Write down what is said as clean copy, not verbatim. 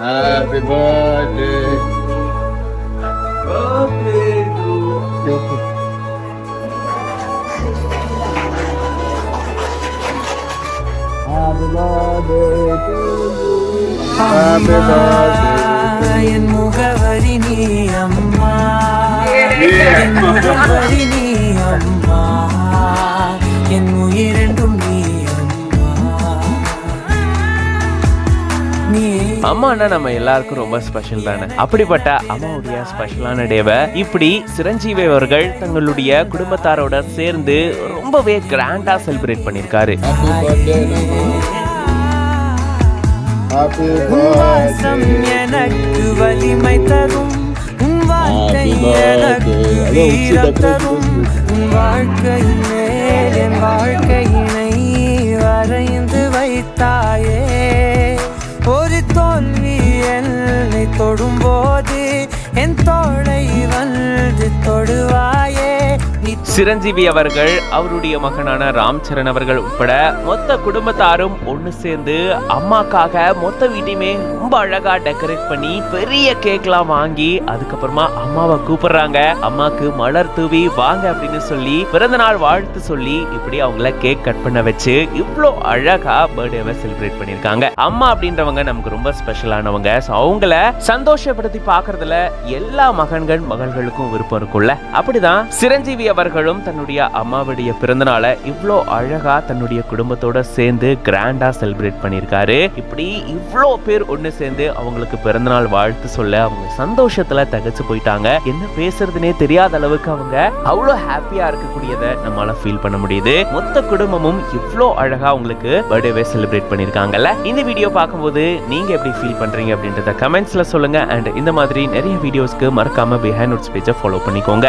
Happy birthday. Birthday to you. Happy birthday to you. Happy birthday. என் முகவரி நீ அம்மா, என் முகவரி நீ அம்மா, என் உயிரென்றும் நீ அம்மானா நம்ம எல்லாருக்கும் ரொம்ப ஸ்பெஷல் தானே. அப்படிப்பட்ட அம்மாவுடைய ஸ்பெஷலான டேவை இப்படி சிரஞ்சீவி அவர்கள் தங்களுடைய குடும்பத்தாரோட சேர்ந்து ரொம்பவே கிராண்டா செலிப்ரேட் பண்ணிருக்காரு. எனக்கு வலிமை தரும் உன் வாழ்க்கை, எனக்கு வீரம் தரும் உன் வாழ்க்கை மேல் என் வாழ்க்கையினை வரைந்து வைத்தாயே. ஒரு தோல்வி என்னை தொடும்போது என் தோளை வந்து தொடுவாயே. சிரஞ்சீவி அவர்கள் அவருடைய மகனான ராம் சரண் அவர்கள் உட்பட மொத்த குடும்பத்தாரும் ஒண்ணு சேர்ந்து அம்மாக்காக மொத்த வீட்டையுமே ரொம்ப அழகா டெக்கரேட் பண்ணி பெரிய கேக்லாம் வாங்கி அதுக்கப்புறமா அம்மாவை கூப்பிடுறாங்க. அம்மாக்கு மலர் தூவி வாங்க அப்படின்னு சொல்லி பிறந்த நாள் வாழ்த்து சொல்லி இப்படி அவங்கள கேக் கட் பண்ண வச்சு இவ்வளோ அழகா பர்த்டேவை செலிப்ரேட் பண்ணிருக்காங்க. அம்மா அப்படின்றவங்க நமக்கு ரொம்ப ஸ்பெஷலானவங்க. அவங்கள சந்தோஷப்படுத்தி பாக்குறதுல எல்லா மகன்கள் மகள்களுக்கும் விருப்பம் இருக்கும்ல. அப்படிதான் சிரஞ்சீவி அவர்களும் தன்னுடைய அம்மாவுடைய பிறந்த நாளை இவ்வளோ அழகா தன்னுடைய குடும்பத்தோட சேர்ந்து கிராண்டா செலிப்ரேட் பண்ணிருக்காரு. இப்படி இவ்வளோ பேர் ஒண்ணு சேர்ந்து அவங்களுக்கு பிறந்த நாள் வாழ்த்து சொல்ல அவங்க சந்தோஷத்துல தகச்சு போயிட்டாங்க. என்ன பேசுறதுனே தெரியாத அளவுக்கு அவங்க அவ்வளோ ஹாப்பியா இருக்கக்கூடியதை நம்மளால ஃபீல் பண்ண முடியுது. மொத்த குடும்பமும் இவ்வளோ அழகா அவங்களுக்கு பர்த்டேவை செலிப்ரேட் பண்ணிருக்காங்கல்ல. இந்த வீடியோ பார்க்கும்போது நீங்க எப்படி ஃபீல் பண்றீங்க அப்படின்றத கமெண்ட்ஸ்ல சொல்லுங்க. அண்ட் இந்த மாதிரி நிறைய வீடியோஸ்க்கு மறக்காம பிஹைண்ட் நோட்ஸ் பேஜை ஃபாலோ பண்ணிக்கோங்க.